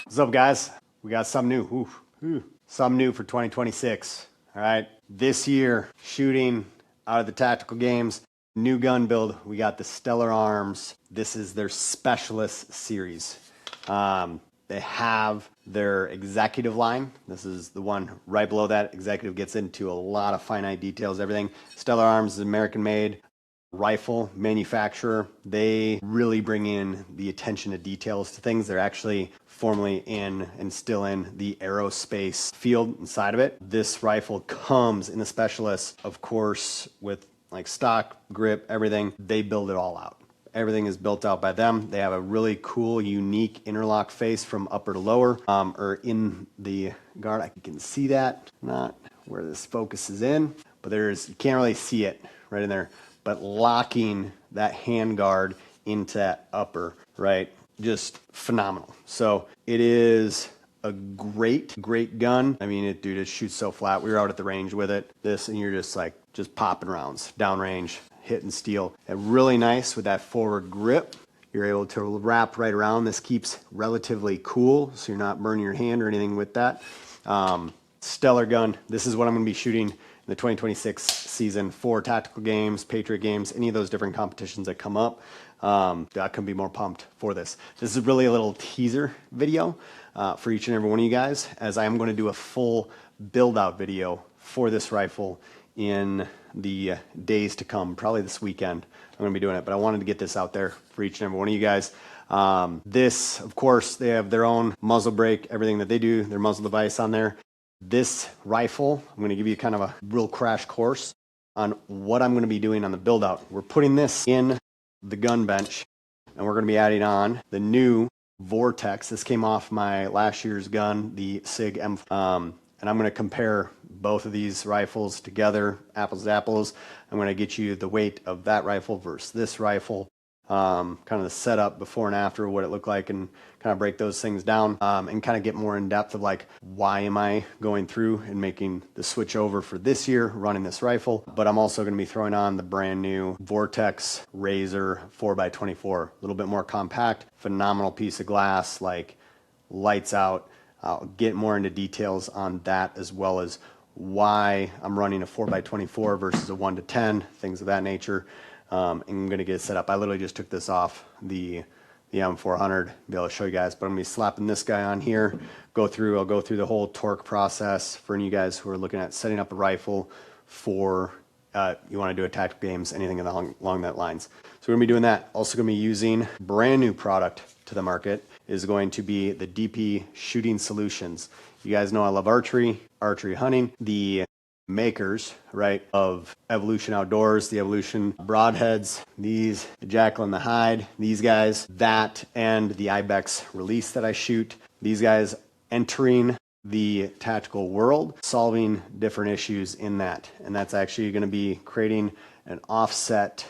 What's up, guys? We got some new. Some new for 2026. All right. This year, shooting out of the tactical games, new gun build. We got the Stellar Arms. This is their Specialist series. They have their Executive line. This is the one right below that. Executive gets into a lot of finite details, everything. Stellar Arms is American made rifle manufacturer. They really bring in the attention to details to things. They're actually formerly in and still in the aerospace field inside of it. This rifle comes in the Specialist, of course, with like stock, grip, everything. They build it all out. Everything is built out by them. They have a really cool, unique interlock face from upper to lower, or in the guard. I can see that, not where this focus is in, but you can't really see it right in there. But locking that hand guard into that upper, right? Just phenomenal. So it is a great gun. I mean, dude, it shoots so flat. We were out at the range with it, and you're just popping rounds, downrange, hitting steel. And really nice with that forward grip. You're able to wrap right around. This keeps relatively cool, so you're not burning your hand or anything with that. Stellar gun. This is what I'm going to be shooting in the 2026 season for tactical games, Patriot games, any of those different competitions that come up. I couldn't be more pumped for this. This is really a little teaser video for each and every one of you guys, as I am going to do a full build out video for this rifle in the days to come, probably this weekend. I'm going to be doing it, but I wanted to get this out there for each and every one of you guys. This, of course, they have their own muzzle brake, everything that they do, their muzzle device on there. This rifle, I'm going to give you kind of a real crash course on what I'm going to be doing on the build out. We're putting this in the gun bench, and we're going to be adding on the new Vortex. This came off my last year's gun, the SIG M. And I'm going to compare both of these rifles together, apples to apples. I'm going to get you the weight of that rifle versus this rifle, kind of the setup before and after, what it looked like, and kind of break those things down, and kind of get more in depth of like, why am I going through and making the switch over for this year running this rifle. But I'm also going to be throwing on the brand new Vortex Razor 4x24, a little bit more compact, phenomenal piece of glass, like lights out. I'll get more into details on that, as well as why I'm running a 4x24 versus a 1-10, things of that nature. And I'm going to get it set up. I literally just took this off the M400, be able to show you guys, but I'm going to be slapping this guy on here. I'll go through the whole torque process for you guys who are looking at setting up a rifle for, you want to do a tactical games, anything along that lines. So we're going to be doing that. Also going to be using brand new product to the market is going to be the DP Shooting Solutions. You guys know I love archery hunting. The makers, right, of Evolution Outdoors, the Evolution broadheads, these, the Jackal and the Hyde, these guys, that, and the Ibex release that I shoot. These guys entering the tactical world, solving different issues in that. And that's actually going to be creating an offset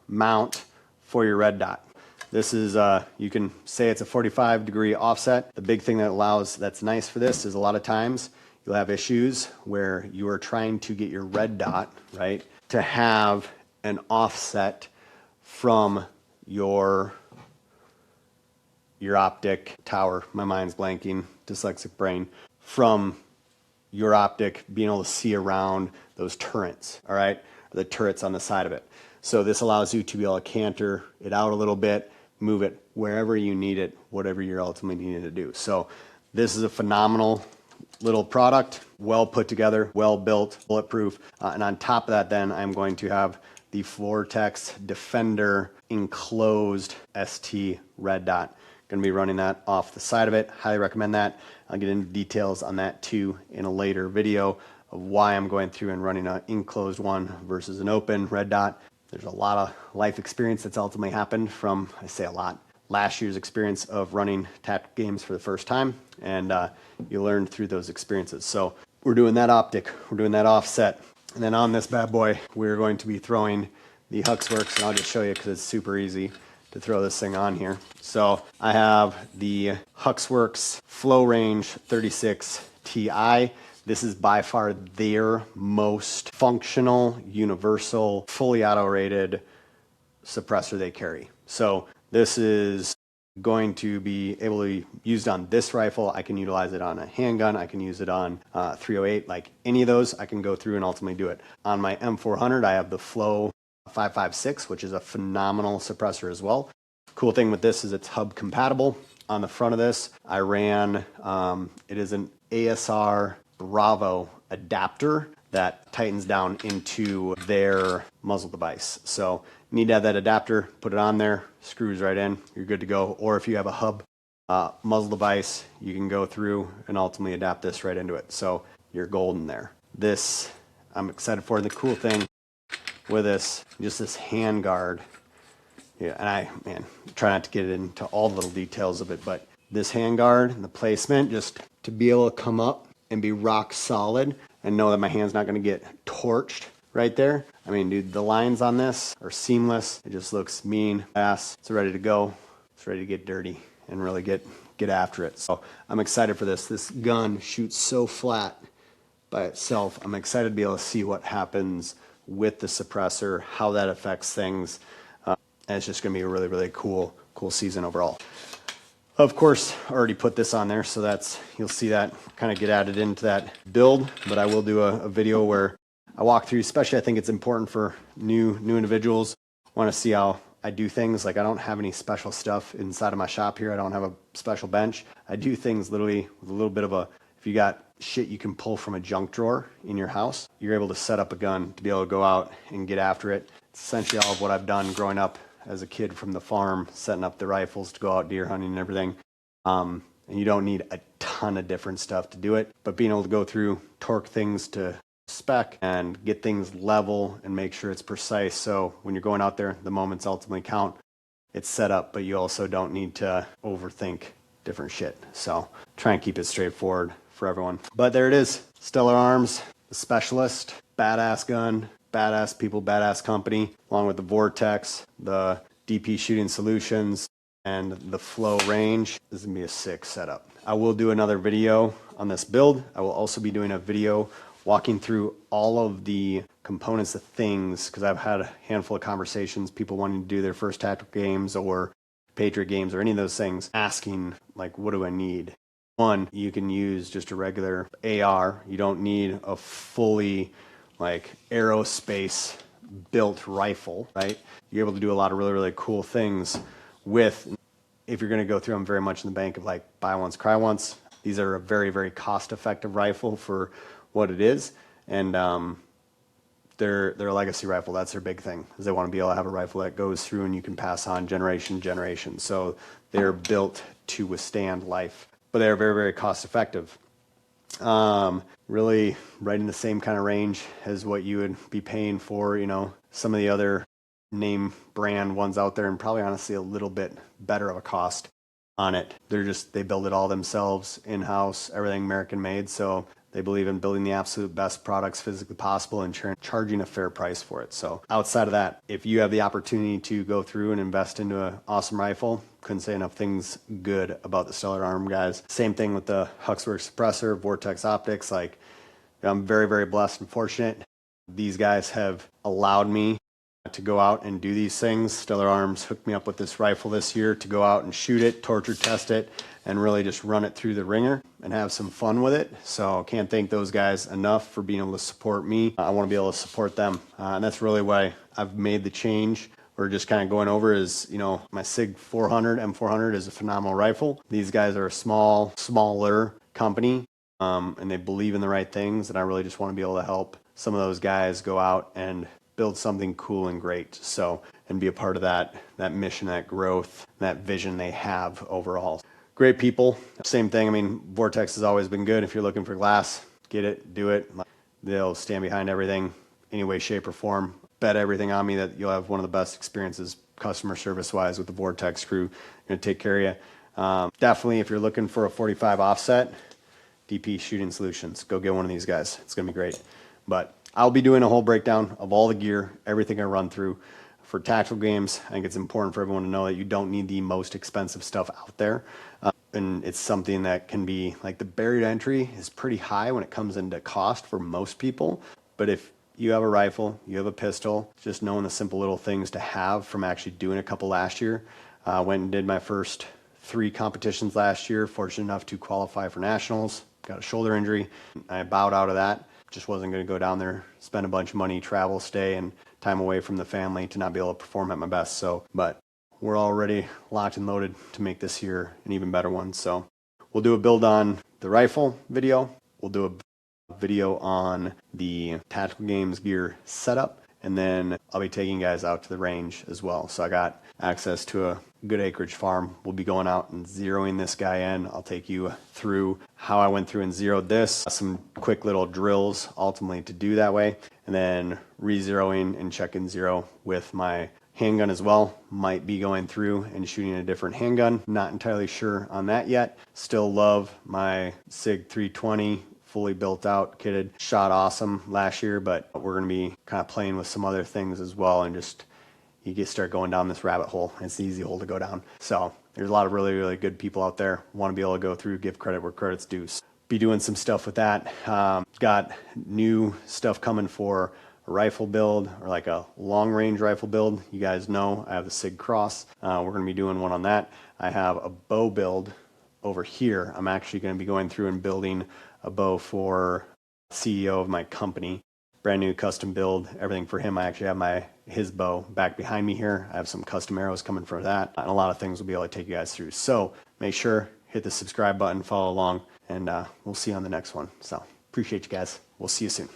mount for your red dot. This is, you can say it's a 45-degree offset. The big thing that's nice for this is a lot of times you'll have issues where you are trying to get your red dot, right, to have an offset from your optic tower. My mind's blanking, dyslexic brain. From your optic being able to see around those turrets, all right, the turrets on the side of it. So this allows you to be able to canter it out a little bit, move it wherever you need it, whatever you're ultimately needing to do. So this is a phenomenal little product, well put together, well built, bulletproof. And on top of that, then I'm going to have the Vortex Defender enclosed ST red dot. Going to be running that off the side of it. Highly recommend that. I'll get into details on that too in a later video of why I'm going through and running an enclosed one versus an open red dot. There's a lot of life experience that's ultimately happened from, I say a lot, last year's experience of running tactical games for the first time, and you learn through those experiences. So we're doing that optic, we're doing that offset, and then on this bad boy, we're going to be throwing the Huxworks, and I'll just show you because it's super easy to throw this thing on here. So I have the Huxworks Flow Range 36 Ti. This is by far their most functional, universal, fully auto-rated suppressor they carry. So this is going to be able to be used on this rifle. I can utilize it on a handgun. I can use it on 308, like any of those. I can go through and ultimately do it. On my M400, I have the Flow 556, which is a phenomenal suppressor as well. Cool thing with this is it's hub compatible. On the front of this, I ran, it is an ASR Bravo adapter that tightens down into their muzzle device. So you need to have that adapter, put it on there, screws right in, you're good to go. Or if you have a hub muzzle device, you can go through and ultimately adapt this right into it. So you're golden there. This, I'm excited for. The cool thing with this, just this hand guard. Yeah, and try not to get into all the little details of it, but this hand guard and the placement, just to be able to come up and be rock solid and know that my hand's not going to get torched right there. I mean, dude, the lines on this are seamless. It just looks mean, ass. It's ready to go. It's ready to get dirty and really get after it. So I'm excited for this. This gun shoots so flat by itself. I'm excited to be able to see what happens with the suppressor, how that affects things. And it's just going to be a really, really cool season overall. Of course, I already put this on there, so that's, you'll see that kind of get added into that build, but I will do a video where I walk through, especially I think it's important for new individuals, want to see how I do things. Like I don't have any special stuff inside of my shop here. I don't have a special bench. I do things literally with a little bit of a, if you got shit you can pull from a junk drawer in your house, you're able to set up a gun to be able to go out and get after it. It's essentially all of what I've done growing up as a kid from the farm, setting up the rifles to go out deer hunting and everything. And you don't need a ton of different stuff to do it, but being able to go through, torque things to spec and get things level and make sure it's precise. So when you're going out there, the moments ultimately count. It's set up, but you also don't need to overthink different shit. So try and keep it straightforward for everyone. But there it is, Stellar Arms, the Specialist, badass gun, badass people, badass company, along with the Vortex, the DP Shooting Solutions, and the Flow range. This is gonna be a sick setup. I will do another video on this build. I will also be doing a video walking through all of the components of things, because I've had a handful of conversations, people wanting to do their first tactical games or Patriot games or any of those things, asking like, what do I need? One, you can use just a regular AR. You don't need a fully like aerospace built rifle, right? You're able to do a lot of really, really cool things with, if you're going to go through them very much in the bank of like buy once, cry once. These are a very, very cost effective rifle for what it is. And they're a legacy rifle. That's their big thing, is they want to be able to have a rifle that goes through and you can pass on generation to generation. So they're built to withstand life, but they're very, very cost effective. Really right in the same kind of range as what you would be paying for, you know, some of the other name brand ones out there, and probably honestly a little bit better of a cost on it. They build it all themselves in-house, everything American made. So they believe in building the absolute best products physically possible and charging a fair price for it. So outside of that, if you have the opportunity to go through and invest into an awesome rifle, couldn't say enough things good about the Stellar Arm guys. Same thing with the Huxworks Suppressor, Vortex Optics. Like, I'm very, very blessed and fortunate. These guys have allowed me to go out and do these things. Stellar Arms hooked me up with this rifle this year to go out and shoot it, torture test it, and really just run it through the ringer and have some fun with it. So can't thank those guys enough for being able to support me. I want to be able to support them. And that's really why I've made the change. We're just kind of going over is, you know, my SIG 400, M400 is a phenomenal rifle. These guys are a smaller company, and they believe in the right things. And I really just want to be able to help some of those guys go out and build something cool and great. So, and be a part of that mission, that growth, that vision they have overall. Great people. Same thing. I mean, Vortex has always been good. If you're looking for glass, get it, do it. They'll stand behind everything, any way, shape, or form. Bet everything on me that you'll have one of the best experiences customer service wise with the Vortex crew. Going to take care of you. Definitely, if you're looking for a 45 offset, DP Shooting Solutions, go get one of these guys. It's going to be great. But I'll be doing a whole breakdown of all the gear, everything I run through. For tactical games, I think it's important for everyone to know that you don't need the most expensive stuff out there. And it's something that can be, like, the barrier to entry is pretty high when it comes into cost for most people. But if you have a rifle, you have a pistol, just knowing the simple little things to have from actually doing a couple last year. Went and did my first 3 competitions last year, fortunate enough to qualify for nationals. Got a shoulder injury. I bowed out of that. Just wasn't going to go down there, spend a bunch of money, travel, stay, and time away from the family to not be able to perform at my best. So, but we're already locked and loaded to make this year an even better one. So we'll do a build on the rifle video. We'll do a video on the tactical games gear setup. And then I'll be taking guys out to the range as well. So I got access to a good acreage farm. We'll be going out and zeroing this guy in. I'll take you through how I went through and zeroed this, some quick little drills ultimately to do that way, and then re-zeroing and checking zero with my handgun as well. Might be going through and shooting a different handgun. Not entirely sure on that yet. Still love my SIG 320. Fully built out, kitted, shot awesome last year, but we're going to be kind of playing with some other things as well, and just you get start going down this rabbit hole. It's the easy hole to go down. So there's a lot of really, really good people out there. Want to be able to go through, give credit where credit's due. Be doing some stuff with that. Got new stuff coming for a rifle build, or like a long range rifle build. You guys know I have the SIG Cross. We're going to be doing one on that. I have a bow build over here. I'm actually going to be going through and building a bow for CEO of my company. Brand new custom build, everything for him. I actually have his bow back behind me here. I have some custom arrows coming for that, and a lot of things we'll be able to take you guys through. So make sure, hit the subscribe button, follow along, and we'll see you on the next one. So appreciate you guys. We'll see you soon.